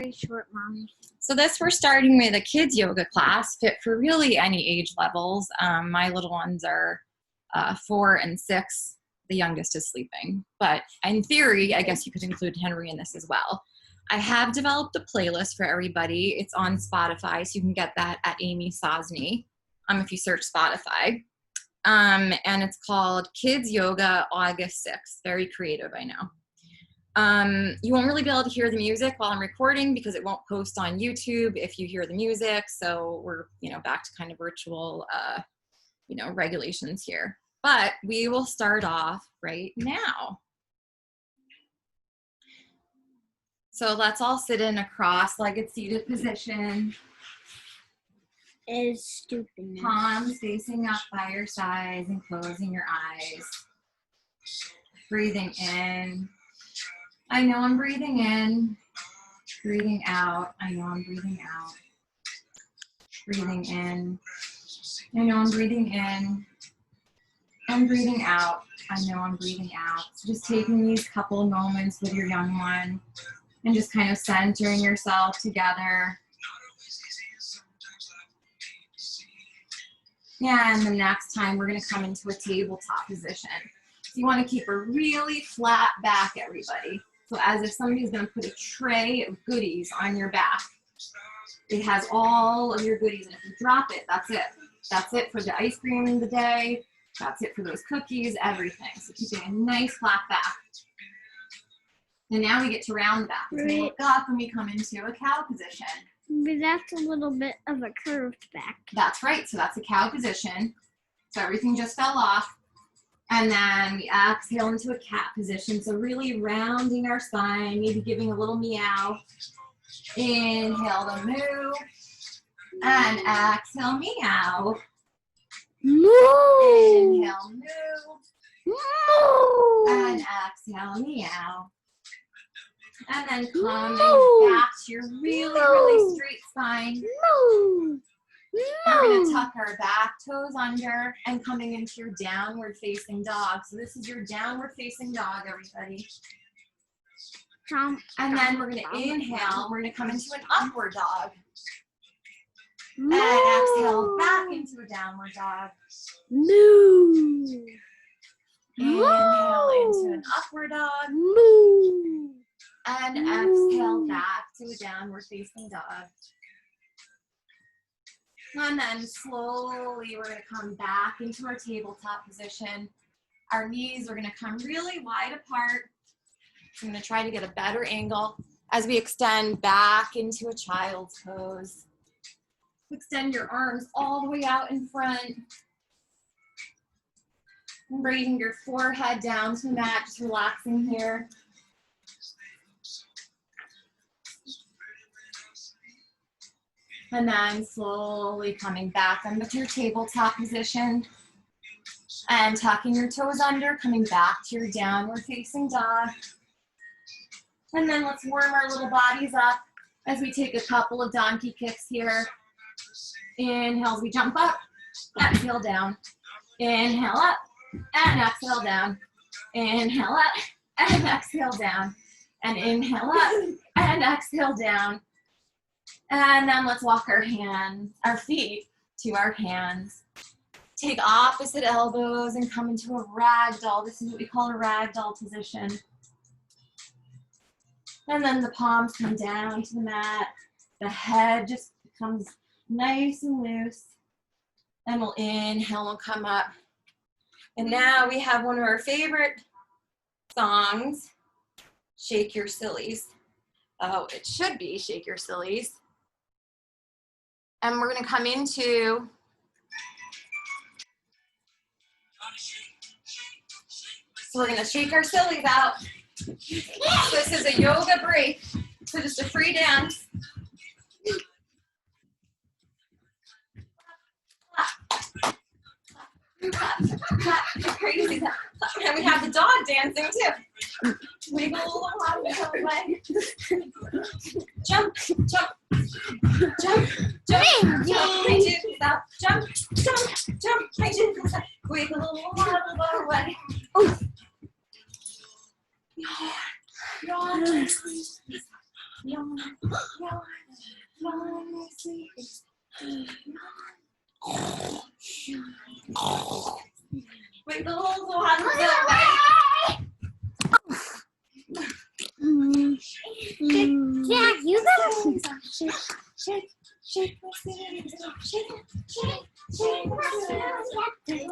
very short, Mommy. So this, we're starting with a kids yoga class fit for really any age levels. My little ones are 4 and 6. The youngest is sleeping. But in theory, I guess you could include Henry in this as well. I have developed a playlist for everybody. It's on Spotify, so you can get that at Amy Sosny if you search Spotify. And it's called Kids Yoga August 6th. Very creative, I know. You won't really be able to hear the music while I'm recording because it won't post on YouTube if you hear the music. So we're, back to kind of virtual, regulations here. But we will start off right now. So let's all sit in a cross-legged seated position. It is stupid. Palms facing up by your sides and closing your eyes. Breathing in. I know I'm breathing in. Breathing out. I know I'm breathing out. Breathing in. I know I'm breathing in. And breathing out. I know I'm breathing out. So just taking these couple of moments with your young one and just kind of centering yourself together. And the next time we're going to come into a tabletop position. So you want to keep a really flat back, everybody. So as if somebody's going to put a tray of goodies on your back. It has all of your goodies, and if you drop it, that's it. That's it for the ice cream in the day. That's it for those cookies, everything. So keeping a nice flat back. And now we get to round the back. So we look up and we come into a cow position. But that's a little bit of a curved back. That's right. So that's a cow position. So everything just fell off. And then we exhale into a cat position. So really rounding our spine, maybe giving a little meow. Inhale to move. And exhale, meow. Moo! Inhale, move. Moo! And exhale, meow. And then coming Moo! back to your really straight spine. Moo! We're going to tuck our back toes under and coming into your downward facing dog. So this is your downward facing dog, everybody. And then we're going to inhale. We're going to come into an upward dog. Moo! And exhale back into a downward dog. Moo! Inhale into an upward dog. Moo! And exhale back to a downward facing dog. And then slowly we're going to come back into our tabletop position. Our knees are going to come really wide apart. I'm going to try to get a better angle as we extend back into a child's pose. Extend your arms all the way out in front. And bringing your forehead down to the mat, just relaxing here. And then slowly coming back into your tabletop position. And tucking your toes under, coming back to your downward facing dog. And then let's warm our little bodies up as we take a couple of donkey kicks here. Inhale as we jump up, exhale down. Inhale up and exhale down. Inhale up and exhale down. And inhale up and exhale down. And then let's walk our feet to our hands. Take opposite elbows and come into a ragdoll. This is what we call a ragdoll position. And then the palms come down to the mat. The head just becomes nice and loose. And we'll inhale, we'll come up. And now we have one of our favorite songs, Shake Your Sillies. Oh, it should be Shake Your Sillies. And we're going to come into so we're going to shake our sillies out. So this is a yoga break. So just a free dance. Crazy. And we have the dog dancing too. Wiggle along, leg. Jump, jump, jump, jump, jump. My jig out. Jump, jump, jump. My jig out. Wiggle along, leg. Oh. Yawn. yawn, yawn, yawn, my sweeties. Wiggle the ones away. Yeah, you got Shake, shake, shake my sweeties. Shake, shake, shake my sweeties.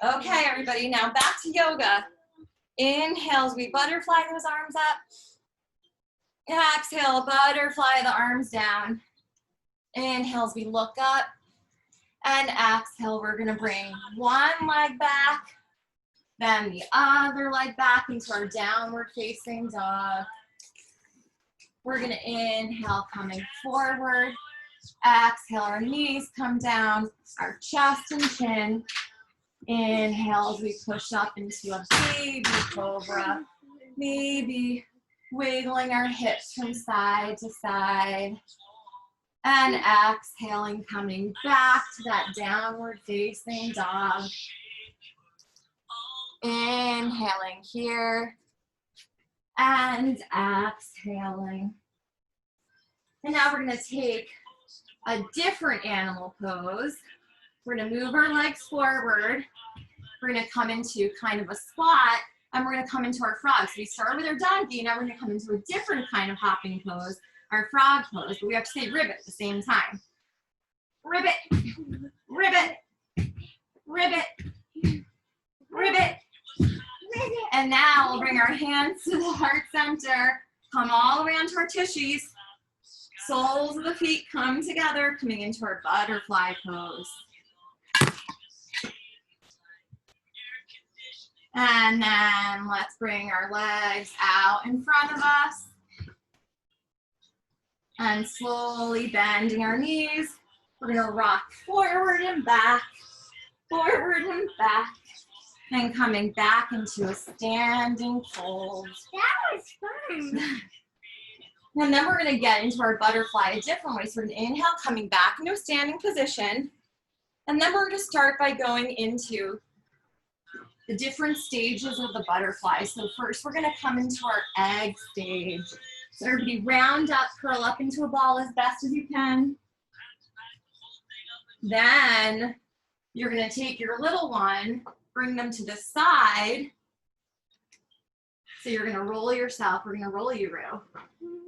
Okay, everybody, now back to yoga. Inhales, we butterfly those arms up. Exhale, butterfly the arms down. Inhales, we look up. And exhale, we're gonna bring one leg back, then the other leg back into our downward facing dog. We're gonna inhale, coming forward. Exhale, our knees come down, our chest and chin. Inhale as we push up into a baby cobra. Maybe wiggling our hips from side to side. And exhaling, coming back to that downward facing dog. Inhaling here. And exhaling. And now we're going to take a different animal pose. We're going to move our legs forward. We're going to come into kind of a squat, and we're going to come into our frog. So we start with our donkey, now we're going to come into a different kind of hopping pose, our frog pose, but we have to say ribbit at the same time. Ribbit, ribbit, ribbit, ribbit. And now we'll bring our hands to the heart center, come all the way onto our tushies. Soles of the feet come together, coming into our butterfly pose. And then let's bring our legs out in front of us. And slowly bending our knees. We're gonna rock forward and back, and coming back into a standing fold. That was fun. And then we're gonna get into our butterfly a different way. So we're gonna inhale, coming back into a standing position. And then we're gonna start by going into the different stages of the butterfly. So first we're gonna come into our egg stage. So everybody round up, curl up into a ball as best as you can. Then you're gonna take your little one, bring them to the side. So you're gonna roll yourself, we're gonna roll you, Roo.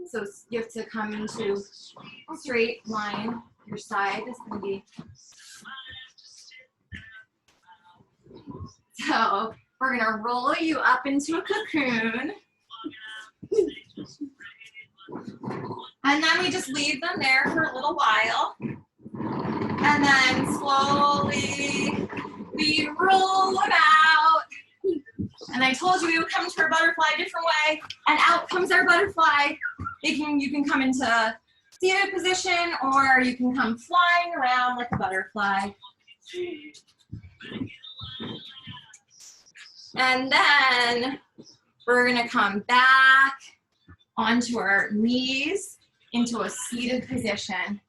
So you have to come into a straight line. Your side is gonna be. So we're gonna roll you up into a cocoon. And then we just leave them there for a little while. And then slowly we roll them out. And I told you we would come to our butterfly a different way. And out comes our butterfly. You can come into seated position, or you can come flying around like a butterfly. And then we're gonna come back onto our knees into a seated position.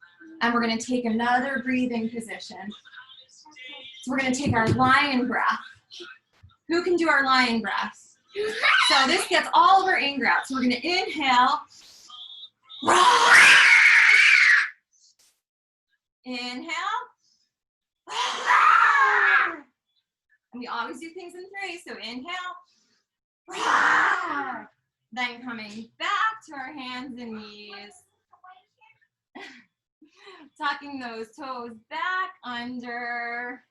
And we're gonna take another breathing position. So we're gonna take our lion breath. Who can do our lion breath? So this gets all of our in-breath. So we're gonna inhale. Inhale. And we always do things in three. So inhale. Then coming back to our hands and knees. Tucking those toes back under.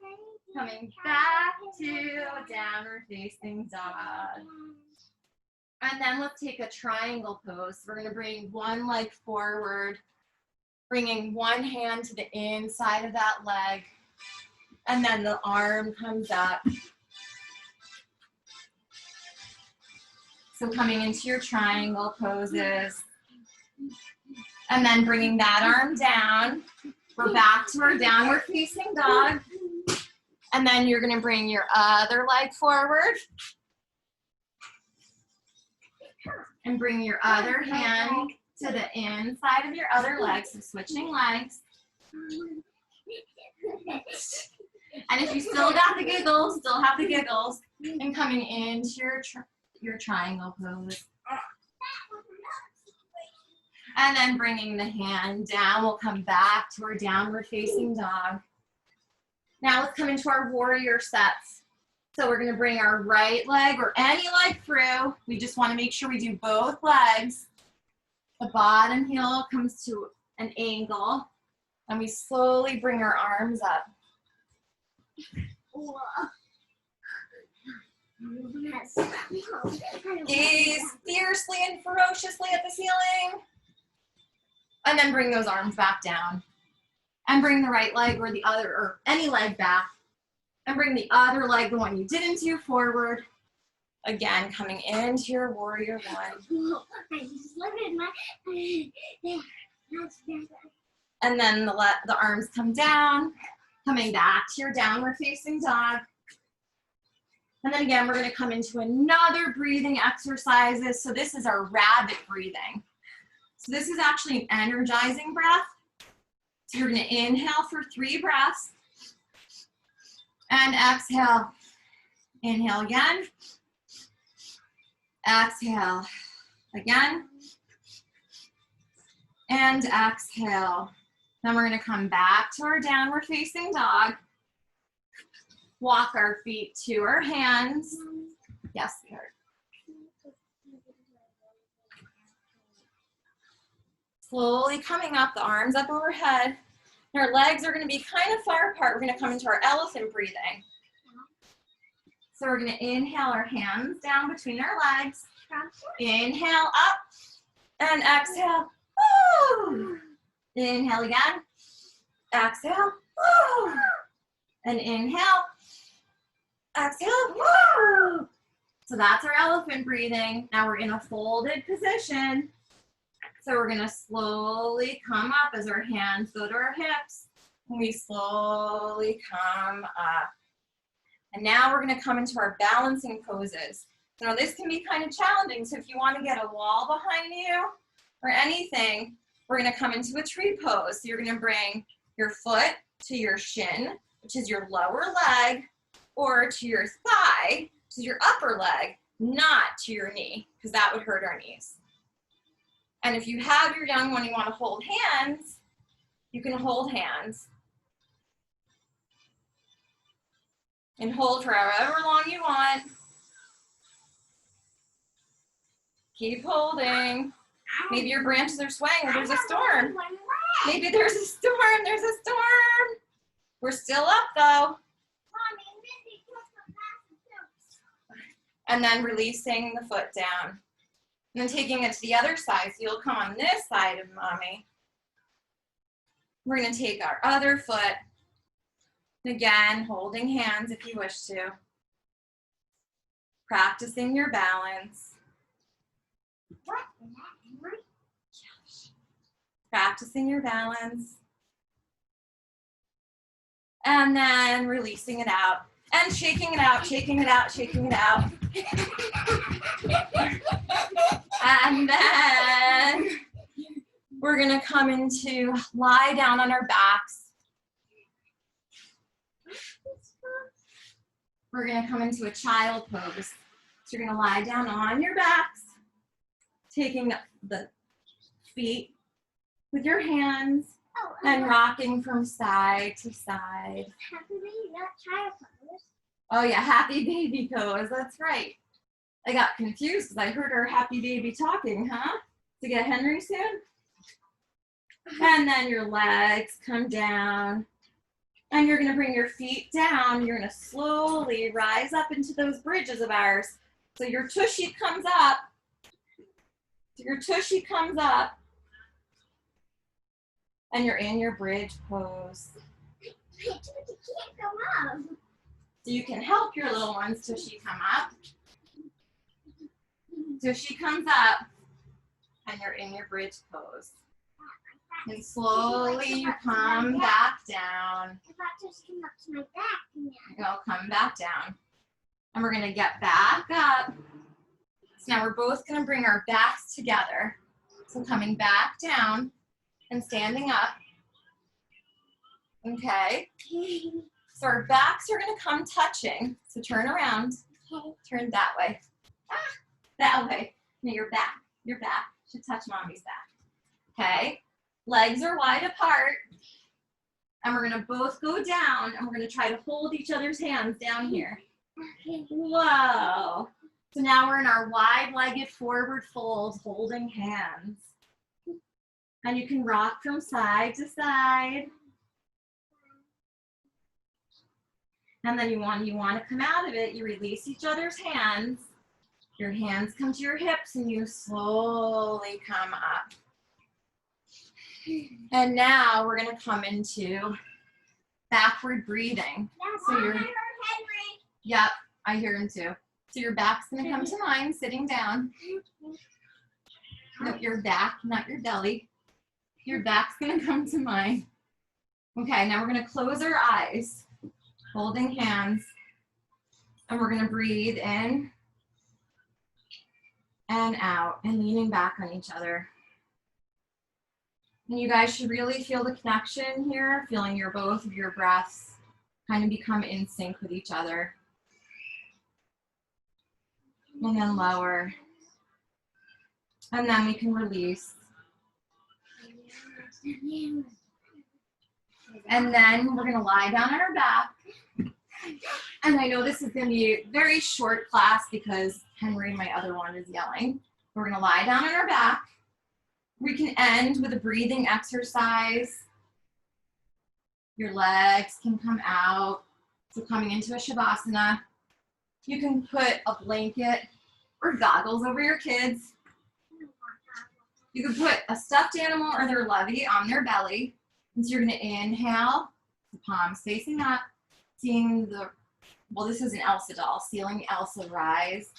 Coming back to downward facing dog. And then let's take a triangle pose. We're gonna bring one leg forward, bringing one hand to the inside of that leg, and then the arm comes up. So coming into your triangle poses, and then bringing that arm down. We're back to our downward facing dog. And then you're gonna bring your other leg forward. And bring your other hand to the inside of your other leg, so switching legs. And if you still got the giggles, still have the giggles, And coming into your triangle pose. And then bringing the hand down, we'll come back to our downward facing dog. Now let's come into our warrior sets. So we're gonna bring our right leg or any leg through. We just wanna make sure we do both legs. The bottom heel comes to an angle and we slowly bring our arms up. Gaze fiercely and ferociously at the ceiling. And then bring those arms back down. And bring the right leg or the other, or any leg back. And bring the other leg, the one you didn't do, forward. Again, coming into your warrior one. I just looked at my. And then the arms come down, coming back to your downward facing dog. And then again, we're going to come into another breathing exercises. So this is our rabbit breathing. So this is actually an energizing breath. So you're going to inhale for 3 breaths. And exhale. Inhale again. Exhale again. And exhale. Then we're going to come back to our downward facing dog. Walk our feet to our hands. Yes, sweetheart. Slowly coming up, the arms up overhead. And our legs are going to be kind of far apart. We're going to come into our elephant breathing. So we're going to inhale our hands down between our legs. Inhale up and exhale. Woo! Inhale again. Exhale. Woo! And inhale. Exhale. Woo! So that's our elephant breathing. Now we're in a folded position. So we're going to slowly come up as our hands go to our hips. And we slowly come up. And now we're going to come into our balancing poses. Now this can be kind of challenging. So if you want to get a wall behind you or anything, we're going to come into a tree pose. So you're going to bring your foot to your shin, which is your lower leg, or to your thigh, which is your upper leg, not to your knee, because that would hurt our knees. And if you have your young one, you want to hold hands, you can hold hands. And hold for however long you want. Keep holding. Maybe your branches are swaying or there's a storm. Maybe there's a storm, there's a storm. We're still up though. And then releasing the foot down. And then taking it to the other side. So you'll come on this side of mommy. We're going to take our other foot. Again, holding hands if you wish to. Practicing your balance. Practicing your balance. And then releasing it out. And shaking it out, shaking it out, shaking it out. And then we're going to come into lie down on our backs. We're going to come into a child pose. So you're going to lie down on your backs, taking the feet with your hands and rocking from side to side. Happy baby, not child pose. Oh yeah, happy baby pose, that's right. I got confused because I heard our happy baby talking, huh? To get Henry soon? And then your legs come down. And you're gonna bring your feet down. You're gonna slowly rise up into those bridges of ours. So your tushy comes up. Your tushy comes up. And you're in your bridge pose. My tushy can't come up. So you can help your little ones tushy come up. Tushy comes up. And you're in your bridge pose. And slowly you come back down. If I just come up to my back, Go come back down. And we're gonna get back up. So now we're both gonna bring our backs together. So coming back down and standing up. Okay. So our backs are gonna come touching. So turn around. Okay. Turn that way. Ah, that way. No, your back. Your back should touch mommy's back. Okay. Legs are wide apart. And we're gonna both go down and we're gonna try to hold each other's hands down here. Okay. Whoa. So now we're in our wide-legged forward fold, holding hands. And you can rock from side to side. And then you want to come out of it, you release each other's hands. Your hands come to your hips and you slowly come up. And now we're gonna come into backward breathing. So you're, Henry. yep, I hear him too. So your back's gonna come to mine, sitting down. No, your back, not your belly. Your back's gonna come to mine. Okay, now we're gonna close our eyes, holding hands, and we're gonna breathe in and out and leaning back on each other. And you guys should really feel the connection here, feeling both of your breaths kind of become in sync with each other. And then lower. And then we can release. And then we're gonna lie down on our back. And I know this is gonna be a very short class because Henry, my other one, is yelling. We're gonna lie down on our back. We can end with a breathing exercise. Your legs can come out. So coming into a Shavasana. You can put a blanket or goggles over your kids. You can put a stuffed animal or their lovey on their belly. And so you're gonna inhale, the palms facing up, seeing the, well, this is an Elsa doll, seeing Elsa rise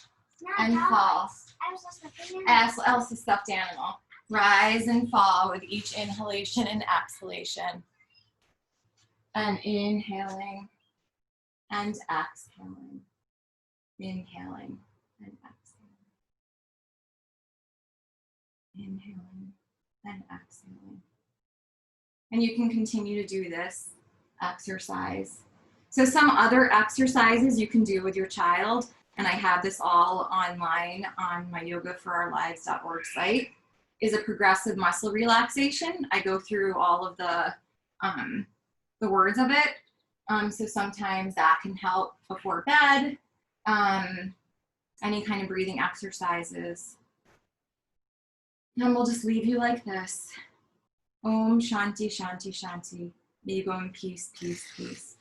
and fall. Elsa stuffed animal. Rise and fall with each inhalation and exhalation. And inhaling and exhaling. Inhaling and exhaling. Inhaling and exhaling. And you can continue to do this exercise. So some other exercises you can do with your child, and I have this all online on my yogaforOurLives.org site, is a progressive muscle relaxation. I go through all of the words of it. So sometimes that can help before bed, any kind of breathing exercises. And we'll just leave you like this. Om Shanti Shanti Shanti. May you go in peace, peace, peace.